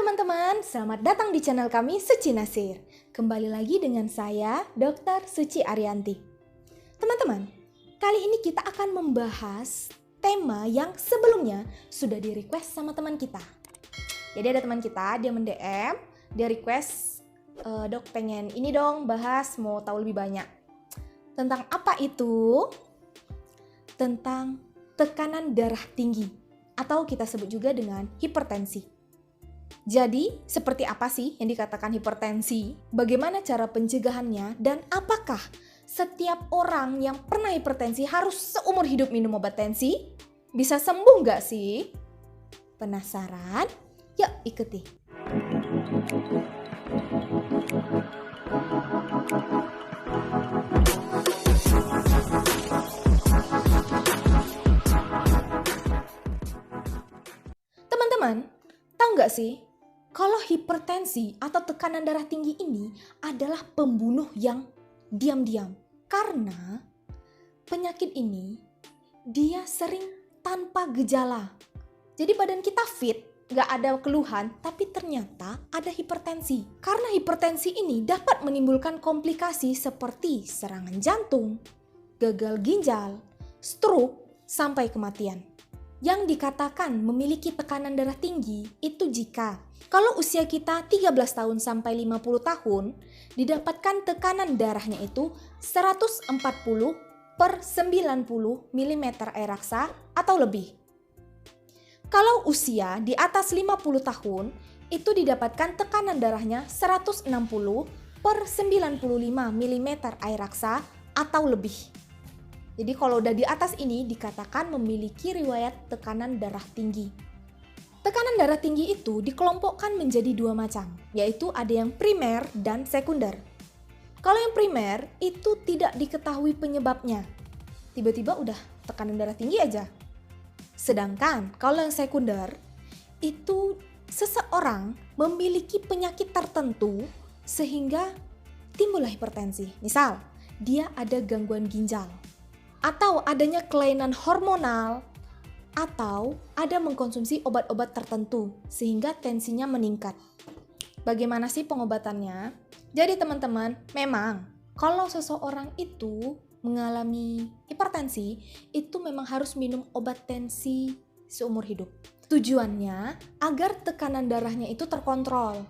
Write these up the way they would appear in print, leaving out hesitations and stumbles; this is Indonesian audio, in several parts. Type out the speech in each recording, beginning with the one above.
teman-teman, selamat datang di channel kami Suci Nasir. Kembali lagi dengan saya, Dr. Suci Arianti. Teman-teman, kali ini kita akan membahas tema yang sebelumnya sudah di-request sama teman kita. Jadi ada teman kita, dia mend-DM, dia request, Dok pengen ini dong bahas, mau tahu lebih banyak. Tentang apa itu? Tentang tekanan darah tinggi, atau kita sebut juga dengan hipertensi. Jadi, seperti apa sih yang dikatakan hipertensi? Bagaimana cara pencegahannya? Dan apakah setiap orang yang pernah hipertensi harus seumur hidup minum obat tensi? Bisa sembuh nggak sih? Penasaran? Yuk ikuti. Teman-teman, tahu nggak sih? Kalau hipertensi atau tekanan darah tinggi ini adalah pembunuh yang diam-diam. Karena penyakit ini dia sering tanpa gejala. Jadi badan kita fit, gak ada keluhan, tapi ternyata ada hipertensi. Karena hipertensi ini dapat menimbulkan komplikasi seperti serangan jantung, gagal ginjal, stroke, sampai kematian. Yang dikatakan memiliki tekanan darah tinggi itu jika kalau usia kita 13 tahun sampai 50 tahun didapatkan tekanan darahnya itu 140 per 90 mm air raksa atau lebih. Kalau usia di atas 50 tahun itu didapatkan tekanan darahnya 160 per 95 mm air raksa atau lebih. Jadi kalau udah di atas ini dikatakan memiliki riwayat tekanan darah tinggi. Tekanan darah tinggi itu dikelompokkan menjadi dua macam, yaitu ada yang primer dan sekunder. Kalau yang primer itu tidak diketahui penyebabnya. Tiba-tiba udah tekanan darah tinggi aja. Sedangkan kalau yang sekunder itu seseorang memiliki penyakit tertentu sehingga timbullah hipertensi. Misal, dia ada gangguan ginjal, atau adanya kelainan hormonal, atau ada mengkonsumsi obat-obat tertentu sehingga tensinya meningkat. Bagaimana sih pengobatannya? Jadi teman-teman, memang kalau seseorang itu mengalami hipertensi, itu memang harus minum obat tensi seumur hidup. Tujuannya agar tekanan darahnya itu terkontrol.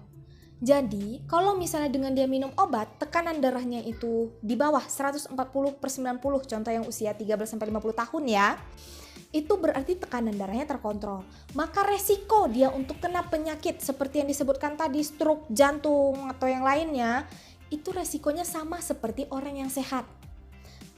Jadi, kalau misalnya dengan dia minum obat, tekanan darahnya itu di bawah 140 per 90, contoh yang usia 13-50 tahun ya, itu berarti tekanan darahnya terkontrol. Maka resiko dia untuk kena penyakit seperti yang disebutkan tadi, stroke, jantung, atau yang lainnya, itu resikonya sama seperti orang yang sehat.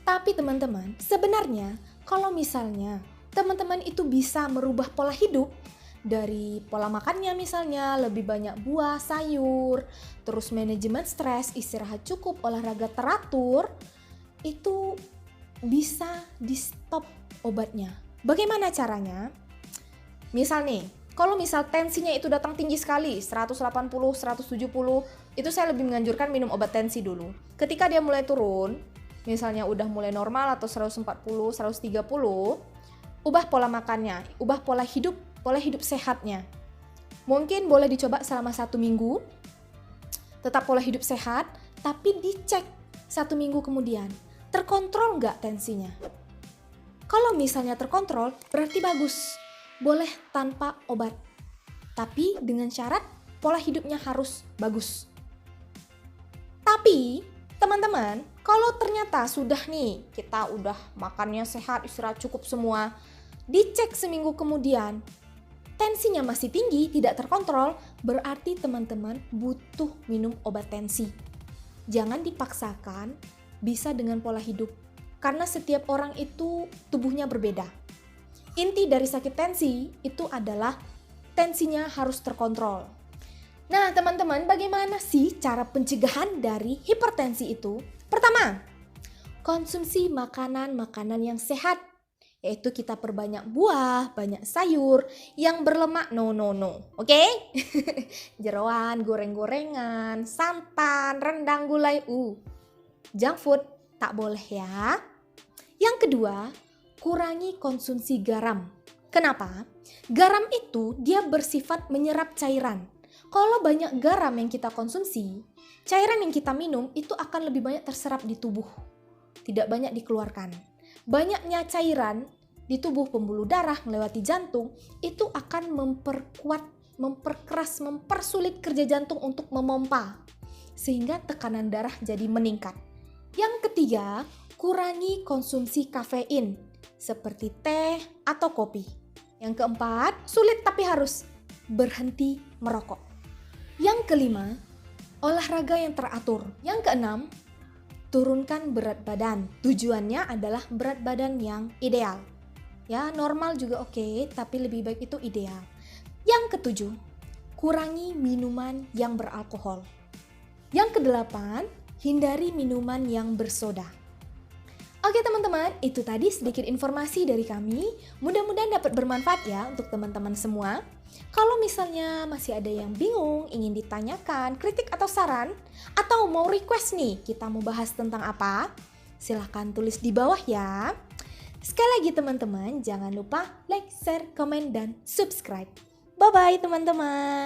Tapi teman-teman, sebenarnya kalau misalnya teman-teman itu bisa merubah pola hidup, dari pola makannya misalnya lebih banyak buah, sayur, terus manajemen stres, istirahat cukup, olahraga teratur, itu bisa di stop obatnya. Bagaimana caranya? Misal nih, kalau misal tensinya itu datang tinggi sekali, 180, 170, itu saya lebih menganjurkan minum obat tensi dulu. Ketika dia mulai turun, misalnya udah mulai normal atau 140, 130, ubah pola makannya, ubah pola hidup sehatnya. Mungkin boleh dicoba selama 1 minggu, tetap pola hidup sehat, tapi dicek 1 minggu kemudian, terkontrol nggak tensinya? Kalau misalnya terkontrol, berarti bagus, boleh tanpa obat. Tapi dengan syarat pola hidupnya harus bagus. Tapi teman-teman, kalau ternyata sudah nih, kita udah makannya sehat, istirahat cukup semua, dicek seminggu kemudian, tensinya masih tinggi, tidak terkontrol, berarti teman-teman butuh minum obat tensi. Jangan dipaksakan, bisa dengan pola hidup. Karena setiap orang itu tubuhnya berbeda. Inti dari sakit tensi itu adalah tensinya harus terkontrol. Nah teman-teman, bagaimana sih cara pencegahan dari hipertensi itu? Pertama, konsumsi makanan-makanan yang sehat. Yaitu kita perbanyak buah, banyak sayur, yang berlemak no. Oke? Jeroan, goreng-gorengan, santan, rendang, gulai, junk food tak boleh ya. Yang kedua, kurangi konsumsi garam. Kenapa? Garam itu dia bersifat menyerap cairan. Kalau banyak garam yang kita konsumsi, cairan yang kita minum itu akan lebih banyak terserap di tubuh, tidak banyak dikeluarkan. Banyaknya cairan di tubuh pembuluh darah melewati jantung itu akan memperkeras, mempersulit kerja jantung untuk memompa, sehingga tekanan darah jadi meningkat. Yang ketiga, kurangi konsumsi kafein seperti teh atau kopi. Yang keempat, sulit tapi harus berhenti merokok. Yang kelima, olahraga yang teratur. Yang keenam, turunkan berat badan. Tujuannya adalah berat badan yang ideal. Ya, normal juga oke, tapi lebih baik itu ideal. Yang ketujuh, kurangi minuman yang beralkohol. Yang kedelapan, hindari minuman yang bersoda. Oke teman-teman, itu tadi sedikit informasi dari kami. Mudah-mudahan dapat bermanfaat ya untuk teman-teman semua. Kalau misalnya masih ada yang bingung, ingin ditanyakan, kritik atau saran, atau mau request nih kita mau bahas tentang apa, silahkan tulis di bawah ya. Sekali lagi teman-teman, jangan lupa like, share, komen, dan subscribe. Bye-bye teman-teman.